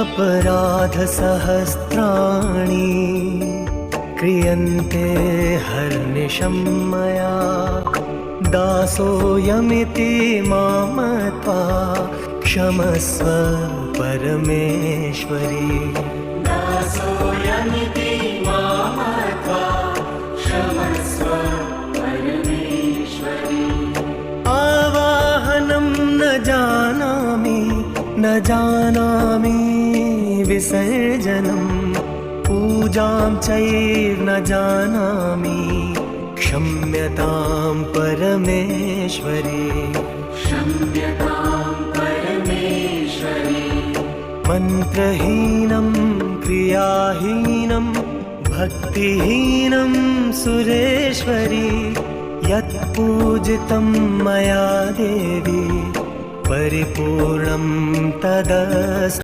अपराधसहस्राणि क्रियन्ते हर्निशं मया दासोऽयमिति मां मत्वा क्षमस्व परमेश्वरी दासोऽयमिति मां मत्वा क्षमस्व परमेश्वरी आवाहनं न जानामि विसर्जनं पूजां चैव न जानामि क्षम्यतां परमेश्वरी क्षम्यतां परमेश्वरी मन्त्रहीनं क्रियाहीनं भक्तिहीनं सुरेश्वरी यत्पूजितं मया देवी परिपूर्णं तदस्तु।